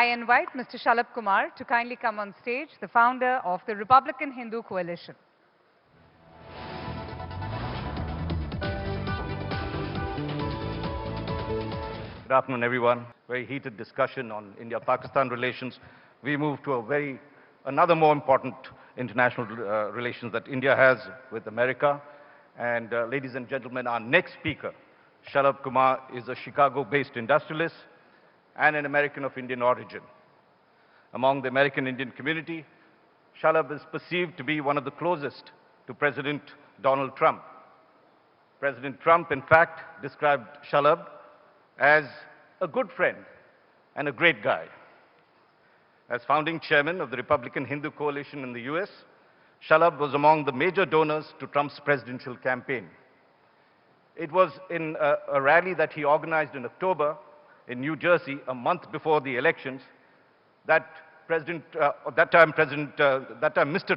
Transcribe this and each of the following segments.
I invite Mr. Shalabh Kumar to kindly come on stage, the founder of the Republican Hindu Coalition. Good afternoon, everyone. Very heated discussion on India-Pakistan relations. We move to another more important international relations that India has with America. And ladies and gentlemen, our next speaker, Shalabh Kumar, is a Chicago-based industrialist and an American of Indian origin. Among the American Indian community, Shalabh is perceived to be one of the closest to President Donald Trump. President Trump, in fact, described Shalabh as a good friend and a great guy. As founding chairman of the Republican Hindu Coalition in the US, Shalabh was among the major donors to Trump's presidential campaign. It was in a rally that he organized in October in New Jersey, a month before the elections, that Mr.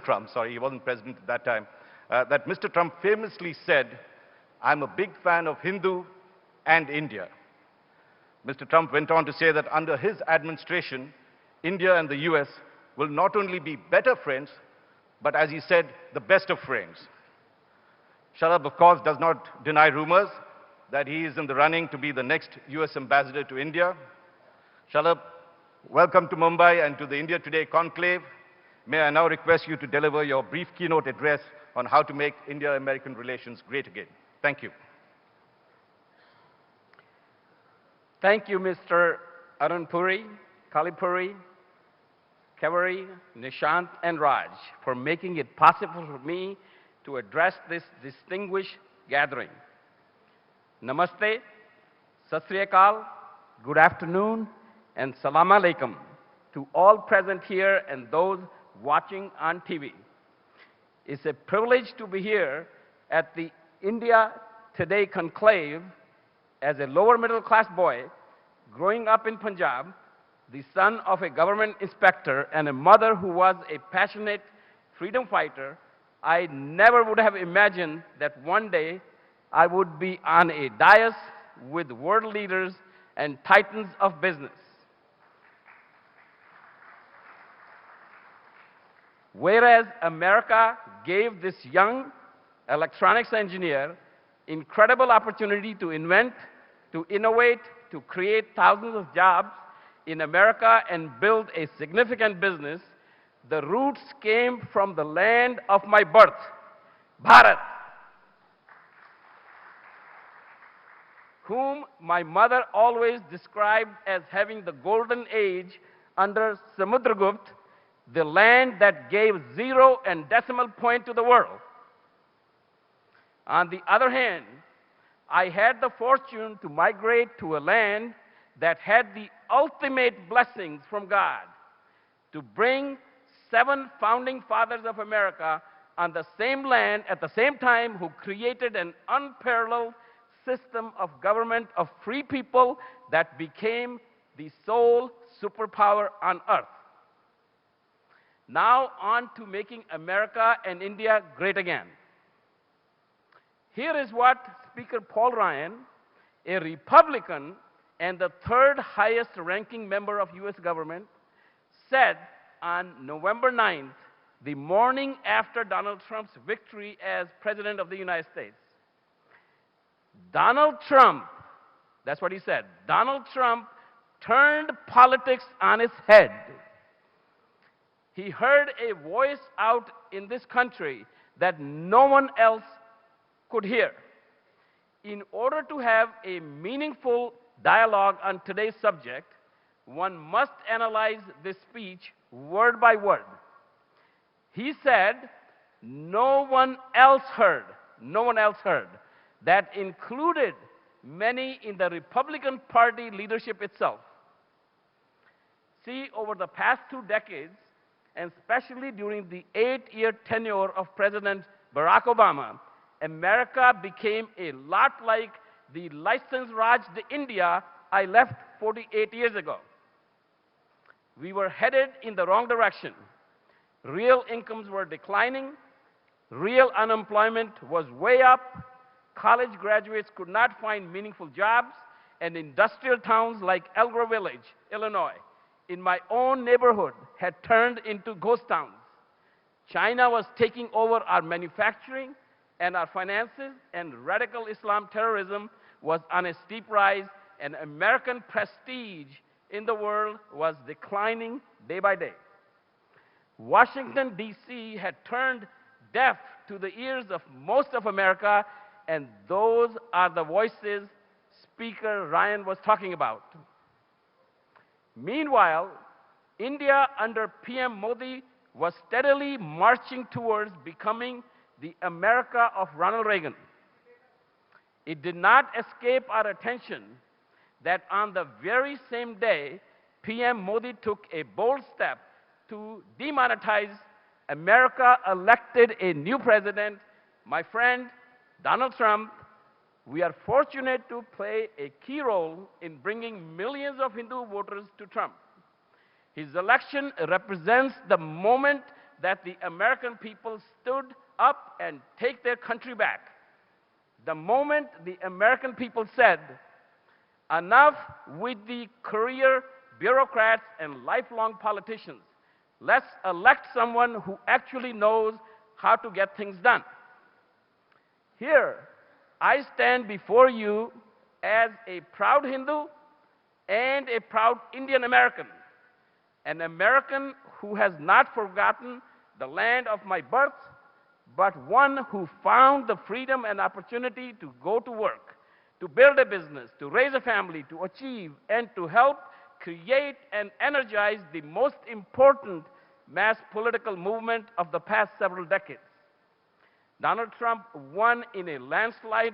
Trump, sorry, he wasn't president at that time, that Mr. Trump famously said, "I'm a big fan of Hindu and India." Mr. Trump went on to say that under his administration, India and the US will not only be better friends, but as he said, the best of friends. Shalabh, of course, does not deny rumors that he is in the running to be the next US ambassador to India. Shalabh, welcome to Mumbai and to the India Today Conclave. May I now request you to deliver your brief keynote address on how to make India-American relations great again. Thank you. Thank you, Mr. Arunpuri, Kalipuri, Kavari, Nishant, and Raj, for making it possible for me to address this distinguished gathering. Namaste, Sat Sri Akal, good afternoon, and Salam Alaikum to all present here and those watching on TV. It's a privilege to be here at the India Today Conclave as a lower middle class boy growing up in Punjab, the son of a government inspector and a mother who was a passionate freedom fighter. I never would have imagined that one day I would be on a dais with world leaders and titans of business. Whereas America gave this young electronics engineer incredible opportunity to invent, to innovate, to create thousands of jobs in America and build a significant business, the roots came from the land of my birth, Bharat, whom my mother always described as having the golden age under Samudragupta, the land that gave 0 and decimal point to the world. On the other hand, I had the fortune to migrate to a land that had the ultimate blessings from God, to bring 7 founding fathers of America on the same land at the same time, who created an unparalleled system of government of free people that became the sole superpower on earth. Now on to making America and India great again. Here is what Speaker Paul Ryan, a Republican and the 3rd highest ranking member of US government, said on November 9th, the morning after Donald Trump's victory as President of the United States. Donald Trump, that's what he said, Donald Trump turned politics on its head. He heard a voice out in this country that no one else could hear. In order to have a meaningful dialogue on today's subject, one must analyze this speech word by word. He said, no one else heard. That included many in the Republican Party leadership itself. See, over the past 2 decades, and especially during the 8-year tenure of President Barack Obama, America became a lot like the licensed Raj de India I left 48 years ago. We were headed in the wrong direction. Real incomes were declining. Real unemployment was way up. College graduates could not find meaningful jobs. And industrial towns like Elgro Village, Illinois, in my own neighborhood had turned into ghost towns. China was taking over our manufacturing and our finances, and radical Islam terrorism was on a steep rise, and American prestige in the world was declining day by day. Washington, D.C. had turned deaf to the ears of most of America, and those are the voices Speaker Ryan was talking about. Meanwhile, India under PM Modi was steadily marching towards becoming the America of Ronald Reagan. It did not escape our attention that on the very same day, PM Modi took a bold step to demonetize America, elected a new president, my friend Donald Trump. We are fortunate to play a key role in bringing millions of Hindu voters to Trump. His election represents the moment that the American people stood up and take their country back. The moment the American people said, enough with the career bureaucrats and lifelong politicians. Let's elect someone who actually knows how to get things done. Here, I stand before you as a proud Hindu and a proud Indian American, an American who has not forgotten the land of my birth, but one who found the freedom and opportunity to go to work, to build a business, to raise a family, to achieve, and to help create and energize the most important mass political movement of the past several decades. Donald Trump won in a landslide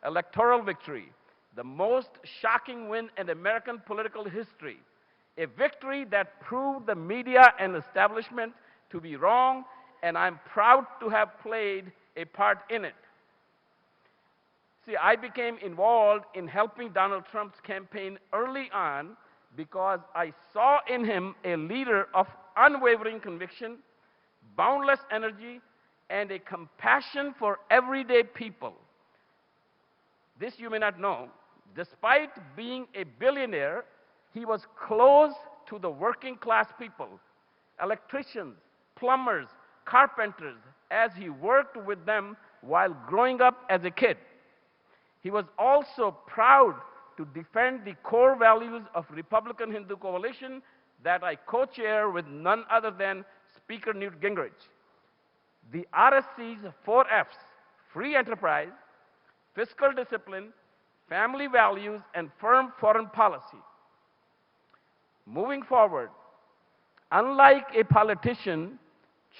electoral victory, the most shocking win in American political history, a victory that proved the media and establishment to be wrong, and I'm proud to have played a part in it. See, I became involved in helping Donald Trump's campaign early on because I saw in him a leader of unwavering conviction, boundless energy, and a compassion for everyday people. This you may not know. Despite being a billionaire, he was close to the working class people, electricians, plumbers, carpenters, as he worked with them while growing up as a kid. He was also proud to defend the core values of Republican Hindu Coalition that I co-chair with none other than Speaker Newt Gingrich. The RSC's 4 F's, free enterprise, fiscal discipline, family values, and firm foreign policy. Moving forward, unlike a politician,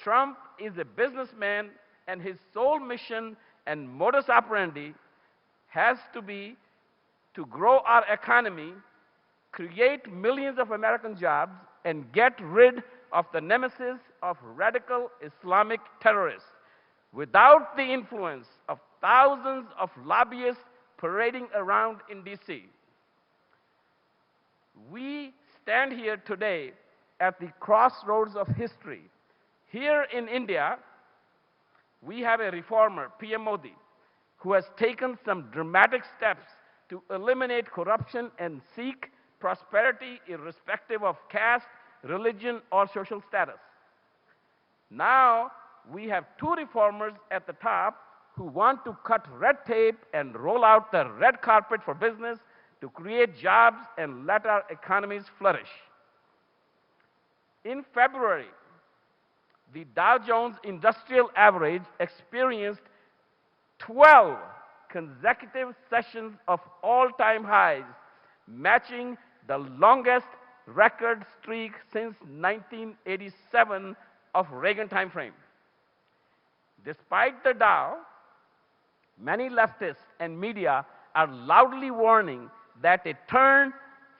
Trump is a businessman, and his sole mission and modus operandi has to be to grow our economy, create millions of American jobs, and get rid of the nemesis of radical Islamic terrorists without the influence of thousands of lobbyists parading around in D.C. We stand here today at the crossroads of history. Here in India, we have a reformer, PM Modi, who has taken some dramatic steps to eliminate corruption and seek prosperity irrespective of caste, religion, or social status. Now, we have 2 reformers at the top who want to cut red tape and roll out the red carpet for business to create jobs and let our economies flourish. In February, the Dow Jones Industrial Average experienced 12 consecutive sessions of all-time highs, matching the longest record streak since 1987 of Reagan time frame. Despite the Dow, many leftists and media are loudly warning that a turn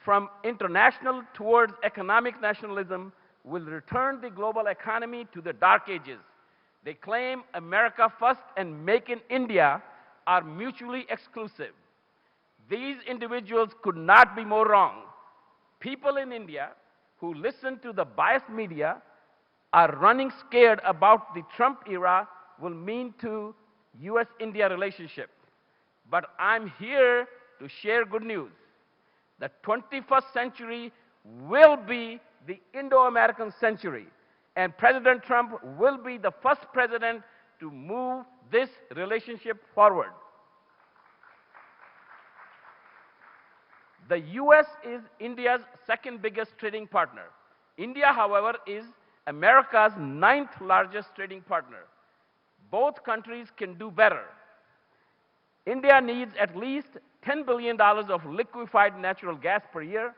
from international towards economic nationalism will return the global economy to the dark ages. They claim America first and Make in India are mutually exclusive. These individuals could not be more wrong. People in India who listen to the biased media are running scared about the Trump era will mean to US-India relationship. But I'm here to share good news. The 21st century will be the Indo-American century, and President Trump will be the first president to move this relationship forward. The US is India's second biggest trading partner. India, however, is America's 9th largest trading partner. Both countries can do better. India needs at least $10 billion of liquefied natural gas per year,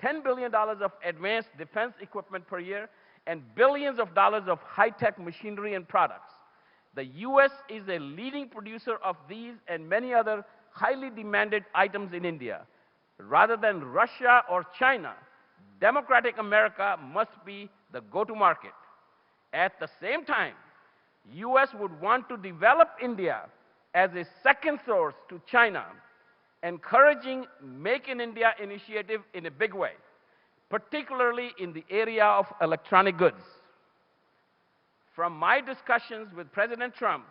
$10 billion of advanced defense equipment per year, and billions of dollars of high-tech machinery and products. The US is a leading producer of these and many other highly demanded items in India. Rather than Russia or China, democratic America must be the go-to market. At the same time, US would want to develop India as a second source to China, encouraging Make in India initiative in a big way, particularly in the area of electronic goods. From my discussions with President Trump,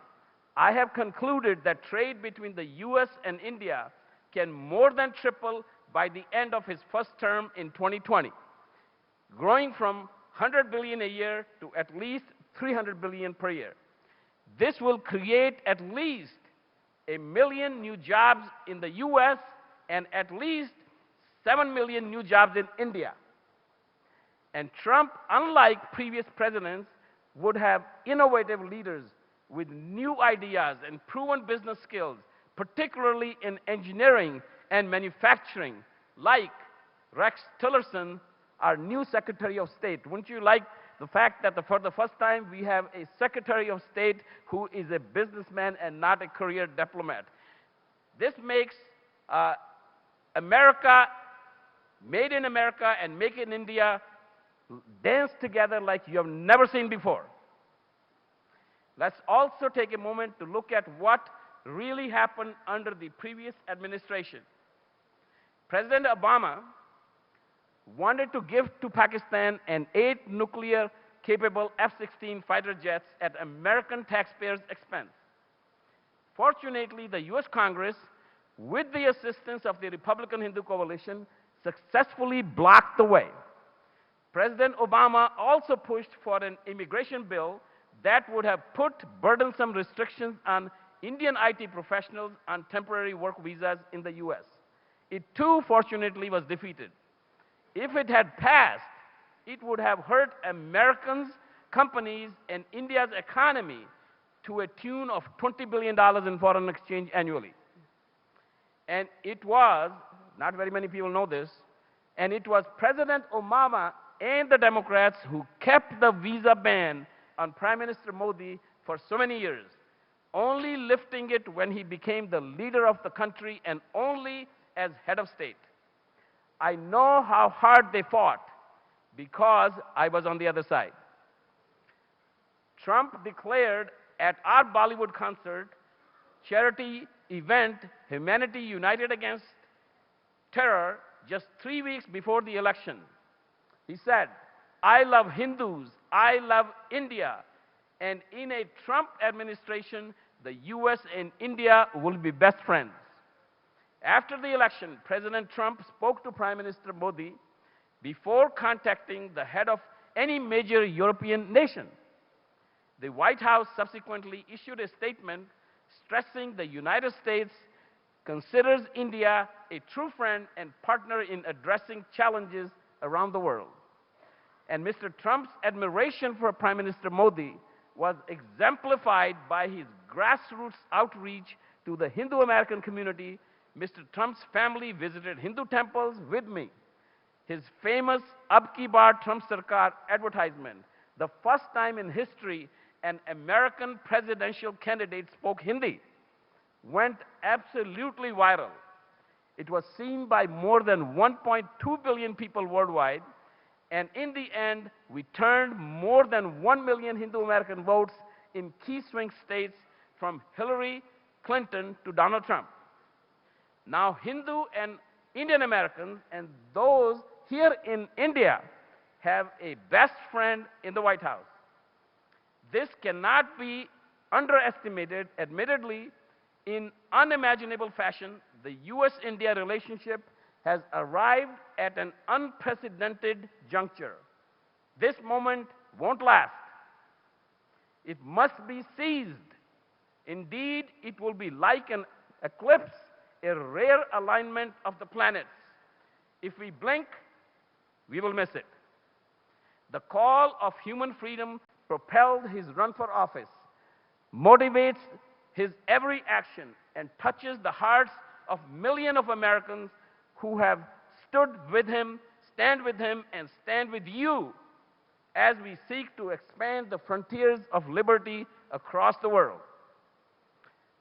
I have concluded that trade between the US and India can more than triple by the end of his first term in 2020, growing from $100 billion a year to at least $300 billion per year. This will create at least 1 million new jobs in the US and at least 7 million new jobs in India. And Trump, unlike previous presidents, would have innovative leaders with new ideas and proven business skills, particularly in engineering and manufacturing, like Rex Tillerson, our new Secretary of State. Wouldn't you like the fact that for the first time we have a Secretary of State who is a businessman and not a career diplomat? This makes America, Made in America and Make in India dance together like you have never seen before. Let's also take a moment to look at what really happened under the previous administration. President Obama wanted to give to Pakistan an 8 nuclear-capable F-16 fighter jets at American taxpayers' expense. Fortunately, the US Congress, with the assistance of the Republican Hindu coalition, successfully blocked the way. President Obama also pushed for an immigration bill that would have put burdensome restrictions on Indian IT professionals on temporary work visas in the US. It too, fortunately, was defeated. If it had passed, it would have hurt Americans, companies, and India's economy to a tune of $20 billion in foreign exchange annually. And it was, not very many people know this, and it was President Obama and the Democrats who kept the visa ban on Prime Minister Modi for so many years, only lifting it when he became the leader of the country and only as head of state. I know how hard they fought because I was on the other side. Trump declared at our Bollywood concert, charity event, Humanity United Against Terror, just 3 weeks before the election. He said, "I love Hindus, I love India, and in a Trump administration, the US and India will be best friends." After the election, President Trump spoke to Prime Minister Modi before contacting the head of any major European nation. The White House subsequently issued a statement stressing the United States considers India a true friend and partner in addressing challenges around the world. And Mr. Trump's admiration for Prime Minister Modi was exemplified by his grassroots outreach to the Hindu American community. Mr. Trump's family visited Hindu temples with me. His famous Ab Ki Baar Trump Sarkar advertisement, the first time in history an American presidential candidate spoke Hindi, went absolutely viral. It was seen by more than 1.2 billion people worldwide, and in the end, we turned more than 1 million Hindu American votes in key swing states from Hillary Clinton to Donald Trump. Now, Hindu and Indian Americans and those here in India have a best friend in the White House. This cannot be underestimated. Admittedly, in unimaginable fashion, the US-India relationship has arrived at an unprecedented juncture. This moment won't last. It must be seized. Indeed, it will be like an eclipse, a rare alignment of the planets. If we blink, we will miss it. The call of human freedom propelled his run for office, motivates his every action, and touches the hearts of millions of Americans who have stood with him, stand with him, and stand with you as we seek to expand the frontiers of liberty across the world.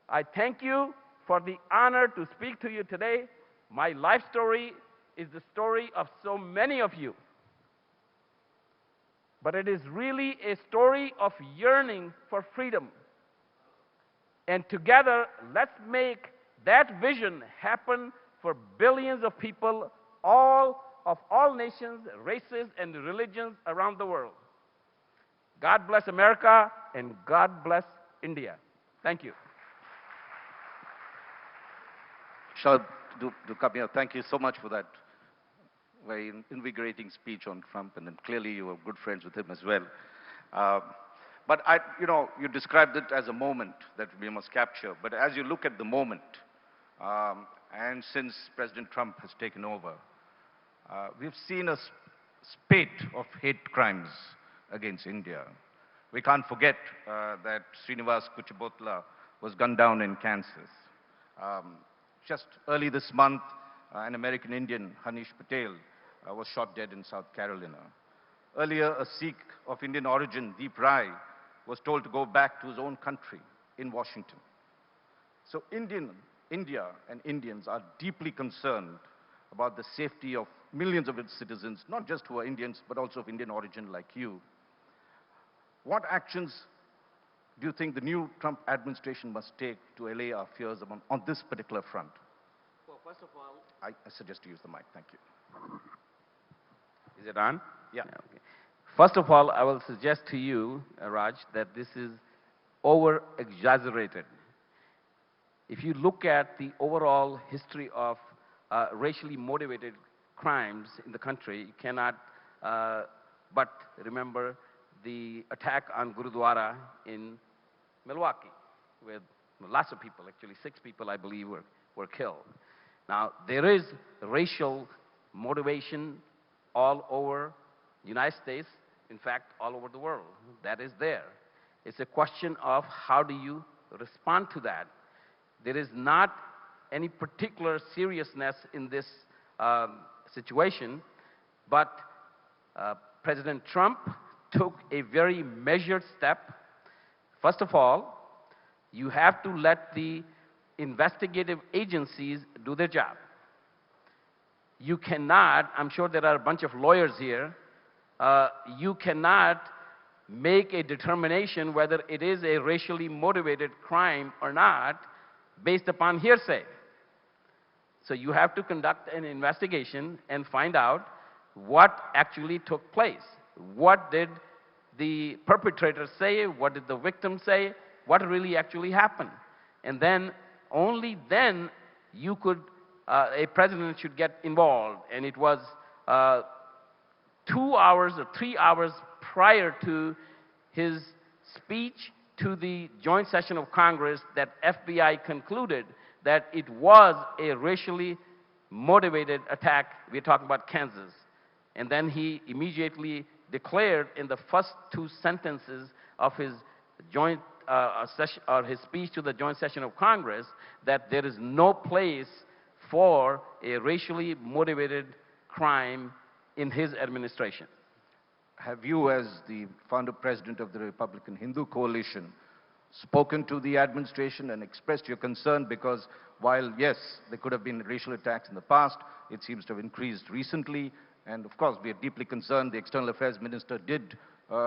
I thank you for the honor to speak to you today. My life story is the story of so many of you. But it is really a story of yearning for freedom. And together, let's make that vision happen for billions of people, of all nations, races, and religions around the world. God bless America, and God bless India. Thank you. Shalabh, do come here. Thank you so much for that very invigorating speech on Trump, and then clearly you were good friends with him as well. But you described it as a moment that we must capture. But as you look at the moment, and since President Trump has taken over, we've seen a spate of hate crimes against India. We can't forget that Srinivas Kuchibhotla was gunned down in Kansas. Just early this month, an American Indian, Hanish Patel, was shot dead in South Carolina. Earlier, a Sikh of Indian origin, Deep Rai, was told to go back to his own country in Washington. So India and Indians are deeply concerned about the safety of millions of its citizens, not just who are Indians, but also of Indian origin like you. What actions do you think the new Trump administration must take to allay our fears on this particular front? Well, first of all, I suggest you use the mic. Thank you. Is it on? Yeah. Okay. First of all, I will suggest to you, Raj, that this is over-exaggerated. If you look at the overall history of racially motivated crimes in the country, you cannot but remember the attack on Gurudwara in Milwaukee, where lots of people, actually 6 people, I believe, were killed. Now, there is racial motivation all over the United States, in fact, all over the world. That is there. It's a question of how do you respond to that. There is not any particular seriousness in this situation, but President Trump took a very measured step. First of all, you have to let the investigative agencies do their job. You cannot, I'm sure there are a bunch of lawyers here, you cannot make a determination whether it is a racially motivated crime or not based upon hearsay. So you have to conduct an investigation and find out what actually took place. What did the perpetrator say? What did the victim say? What really actually happened? And then, only then, you could, a president should get involved. And it was 2 hours or 3 hours prior to his speech to the joint session of Congress that FBI concluded that it was a racially motivated attack. We're talking about Kansas. And then he immediately declared in the first 2 sentences of his joint session, or his speech to the joint session of Congress, that there is no place for a racially motivated crime in his administration. Have you, as the founder president of the Republican Hindu Coalition, spoken to the administration and expressed your concern? Because while, yes, there could have been racial attacks in the past, it seems to have increased recently. And of course, we are deeply concerned. The External Affairs Minister did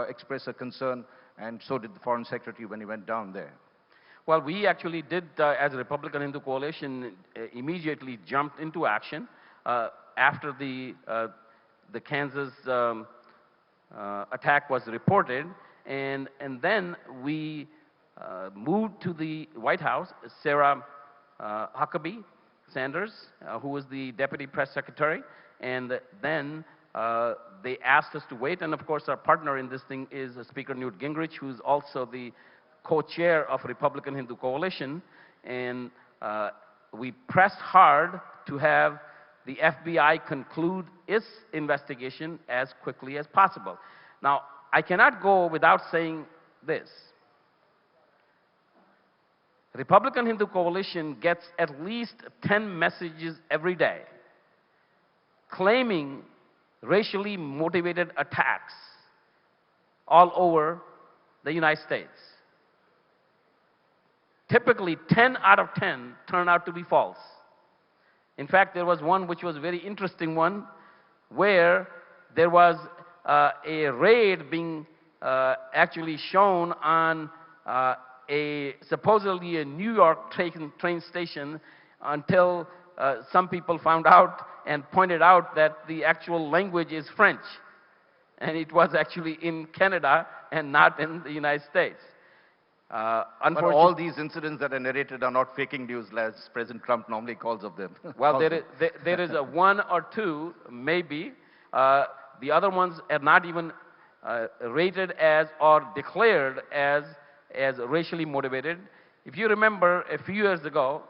express a concern, and so did the Foreign Secretary when he went down there. Well, we actually did, as a Republican Hindu Coalition, immediately jumped into action after the Kansas attack was reported, and then we moved to the White House. Sarah Huckabee Sanders, who was the Deputy Press Secretary, and then they asked us to wait. And of course, our partner in this thing is Speaker Newt Gingrich, who's also the co-chair of Republican Hindu Coalition. And we pressed hard to have the FBI conclude its investigation as quickly as possible. Now, I cannot go without saying this. Republican Hindu Coalition gets at least 10 messages every day claiming racially motivated attacks all over the United States. Typically, 10 out of 10 turn out to be false. In fact, there was one which was a very interesting one where there was a raid being actually shown on supposedly a New York train station until some people found out and pointed out that the actual language is French. And it was actually in Canada and not in the United States. But all these incidents that are narrated are not faking news, as President Trump normally calls of them. Well, there is a one or two, maybe. The other ones are not even rated as or declared as racially motivated. If you remember a few years ago,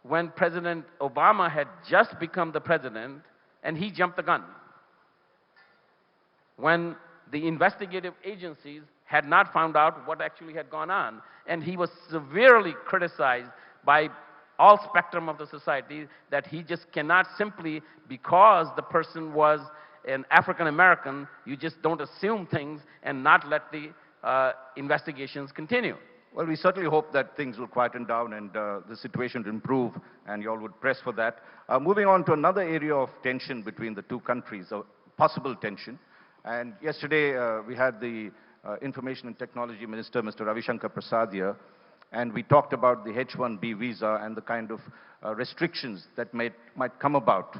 when President Obama had just become the president, and he jumped the gun, when the investigative agencies had not found out what actually had gone on, and he was severely criticized by all spectrum of the society that he just cannot simply, because the person was an African American, you just don't assume things and not let the investigations continue. Well, we certainly hope that things will quieten down and the situation will improve, and you all would press for that. Moving on to another area of tension between the two countries, a possible tension. And yesterday we had the Information and Technology Minister, Mr. Ravi Shankar Prasad here, and we talked about the H-1B visa and the kind of restrictions that might come about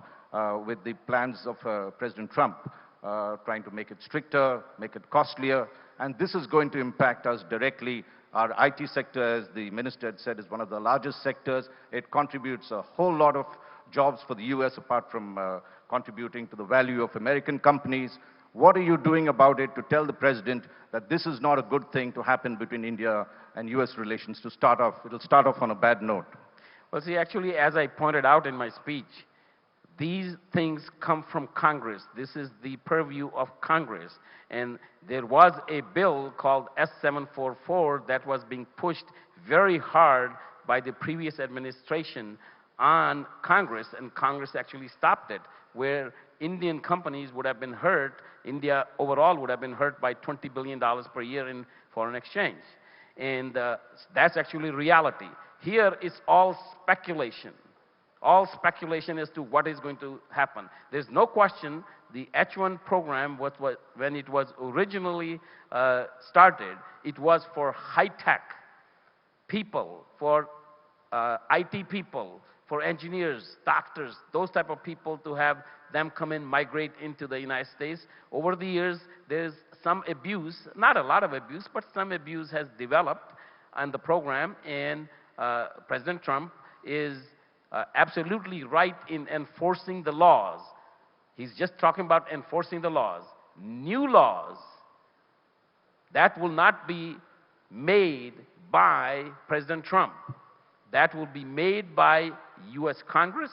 with the plans of President Trump, trying to make it stricter, make it costlier, and this is going to impact us directly. Our IT sector, as the minister had said, is one of the largest sectors. It contributes a whole lot of jobs for the US, apart from contributing to the value of American companies. What are you doing about it to tell the president that this is not a good thing to happen between India and US relations to start off? It'll start off on a bad note. Well, see, actually, as I pointed out in my speech, these things come from Congress. This is the purview of Congress. And there was a bill called S-744 that was being pushed very hard by the previous administration on Congress, and Congress actually stopped it, where Indian companies would have been hurt, India overall would have been hurt by $20 billion per year in foreign exchange. And that's actually reality. Here it's all speculation. All speculation as to what is going to happen. There's no question the H-1 program, when it was originally started, it was for high-tech people, for IT people, for engineers, doctors, those type of people, to have them come in, migrate into the United States. Over the years, there's some abuse, not a lot of abuse, but some abuse has developed on the program, and President Trump is absolutely right in enforcing the laws. He's just talking about enforcing the laws. New laws that will not be made by President Trump. That will be made by US Congress,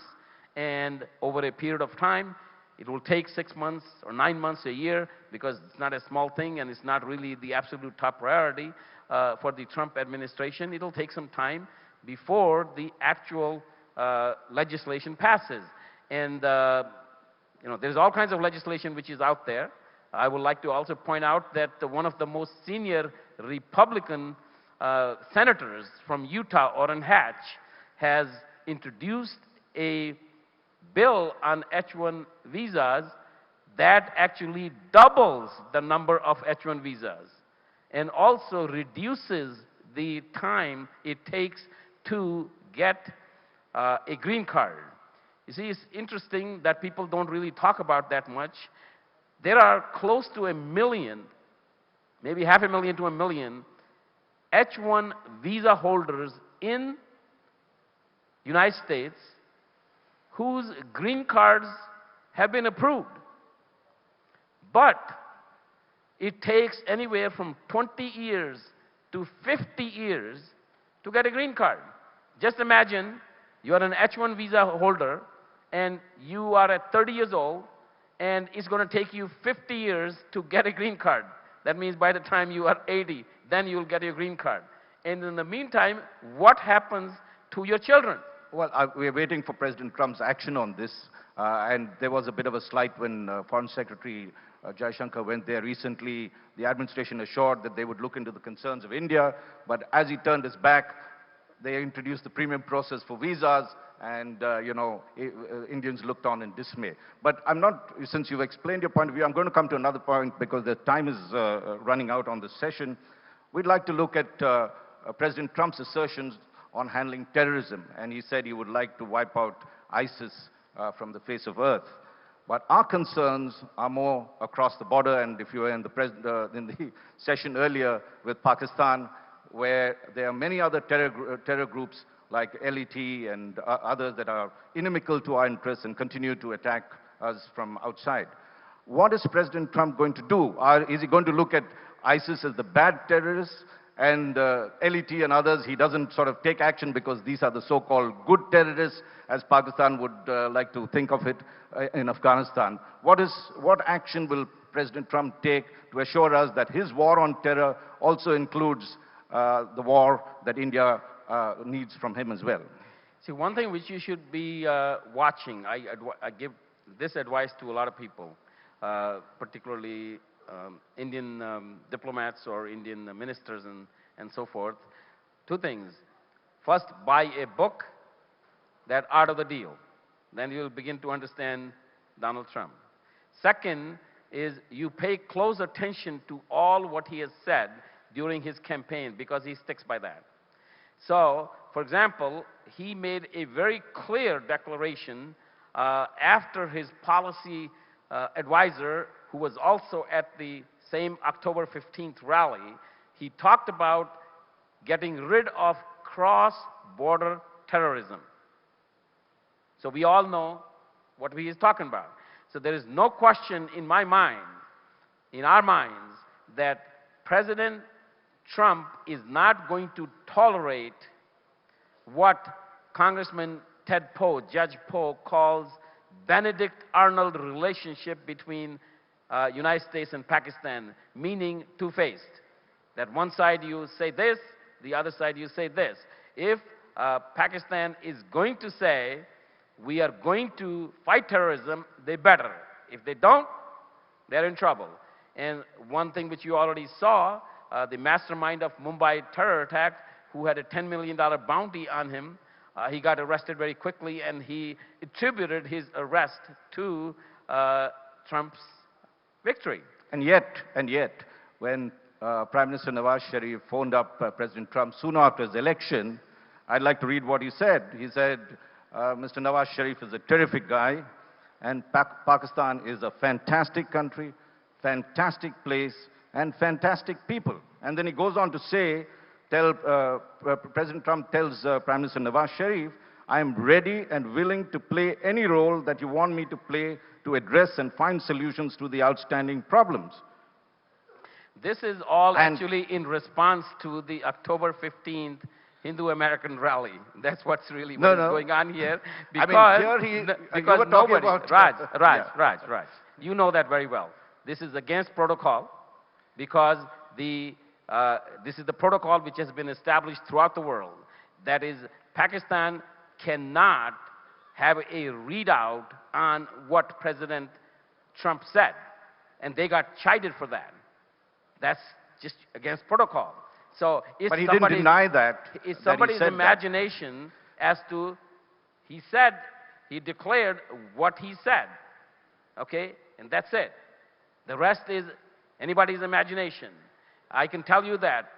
and over a period of time, it will take 6 months or 9 months, a year, because it's not a small thing and it's not really the absolute top priority for the Trump administration. It'll take some time before the actual legislation passes. And you know, there's all kinds of legislation which is out there. I would like to also point out that one of the most senior Republican senators from Utah, Orrin Hatch, has introduced a bill on H-1 visas that actually doubles the number of H-1 visas and also reduces the time it takes to get a green card. You see, it's interesting that people don't really talk about that much. There are close to 1 million, maybe 500,000 to 1 million, H-1 visa holders in United States whose green cards have been approved. But it takes anywhere from 20 years to 50 years to get a green card. Just imagine you are an H-1 visa holder and you are at 30 years old and it's going to take you 50 years to get a green card. That means by the time you are 80, then you'll get your green card. And in the meantime, what happens to your children? Well, we're waiting for President Trump's action on this. And there was a bit of a slight when Foreign Secretary Jaishankar went there recently. The administration assured that they would look into the concerns of India. But as he turned his back, they introduced the premium process for visas. And, Indians looked on in dismay. But I'm not, since you've explained your point of view, I'm going to come to another point because the time is running out on this session. We'd like to look at President Trump's assertions on handling terrorism. And he said he would like to wipe out ISIS from the face of earth. But our concerns are more across the border. And if you were in the session earlier with Pakistan, where there are many other terror groups like LET and others that are inimical to our interests and continue to attack us from outside. What is President Trump going to do? Is he going to look at ISIS as the bad terrorists and LET and others? He doesn't sort of take action because these are the so-called good terrorists, as Pakistan would like to think of it in Afghanistan. What action will President Trump take to assure us that his war on terror also includes the war that India needs from him as well? See, one thing which you should be watching, I give this advice to a lot of people, particularly Indian diplomats or Indian ministers and so forth. Two things. First, buy a book, that Art of the Deal. Then you'll begin to understand Donald Trump. Second is you pay close attention to all what he has said during his campaign because he sticks by that. So, for example, he made a very clear declaration after his policy advisor, who was also at the same October 15th rally, he talked about getting rid of cross-border terrorism. So we all know what he is talking about. So there is no question in my mind, in our minds, that President Trump is not going to tolerate what Congressman Ted Poe, Judge Poe, calls Benedict Arnold relationship between United States and Pakistan, meaning two-faced. That one side you say this, the other side you say this. If Pakistan is going to say, we are going to fight terrorism, they better. If they don't, they're in trouble. And one thing which you already saw, the mastermind of Mumbai terror attack, who had a $10 million bounty on him, he got arrested very quickly, and he attributed his arrest to Trump's victory. And yet, when Prime Minister Nawaz Sharif phoned up President Trump soon after his election, I'd like to read what he said. He said, Mr. Nawaz Sharif is a terrific guy, and Pakistan is a fantastic country, fantastic place, and fantastic people. And then he goes on to say, President Trump tells Prime Minister Nawaz Sharif, I am ready and willing to play any role that you want me to play to address and find solutions to the outstanding problems. This is all actually in response to the October 15th Hindu-American rally. That's what's really going on here. Because, I mean, here because you were talking about... Raj, you know that very well. This is against protocol because this is the protocol which has been established throughout the world. That is, Pakistan cannot have a readout on what President Trump said. And they got chided for that. That's just against protocol. So but he didn't deny that. It's somebody's imagination as to, he declared what he said. Okay? And that's it. The rest is anybody's imagination. I can tell you that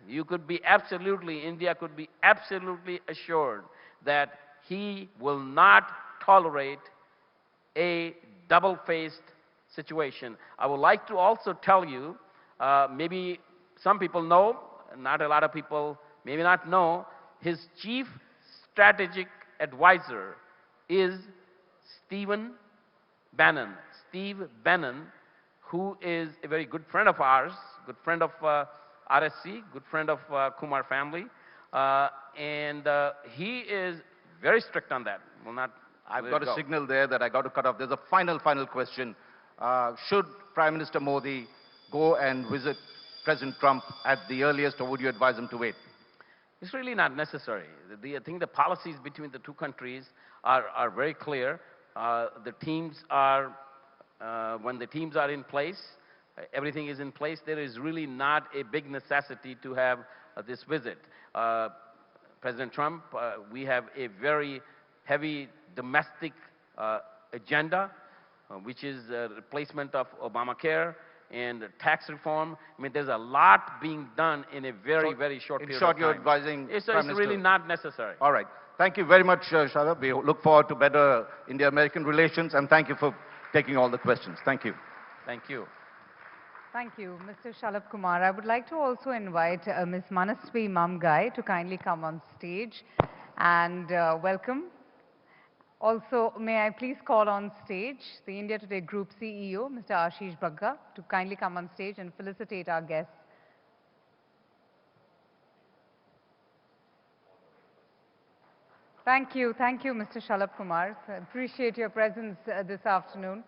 you could be India could be absolutely assured that he will not tolerate a double-faced situation. I would like to also tell you, maybe some people know, not a lot of people maybe not know, his chief strategic advisor is Steve Bannon, who is a very good friend of ours, good friend of RSC, good friend of Kumar family, and he is very strict on that. Will not. I've got a signal there that I got to cut off. There's a final question. Should Prime Minister Modi go and visit President Trump at the earliest, or would you advise him to wait? It's really not necessary. I think the policies between the two countries are very clear. The teams are, when the teams are in place, everything is in place. There is really not a big necessity to have this visit. President Trump, we have a very heavy domestic agenda, which is replacement of Obamacare and tax reform. I mean, there's a lot being done in a very short period of time. In short, you're advising It's Prime Minister. really not necessary. All right. Thank you very much, Shalabh. We look forward to better India-American relations, and thank you for taking all the questions. Thank you. Thank you. Thank you, Mr. Shalabh Kumar. I would like to also invite Ms. Manasvi Mamgai to kindly come on stage and welcome. Also, may I please call on stage the India Today Group CEO, Mr. Ashish Bagga, to kindly come on stage and felicitate our guests. Thank you, Mr. Shalabh Kumar. I appreciate your presence this afternoon.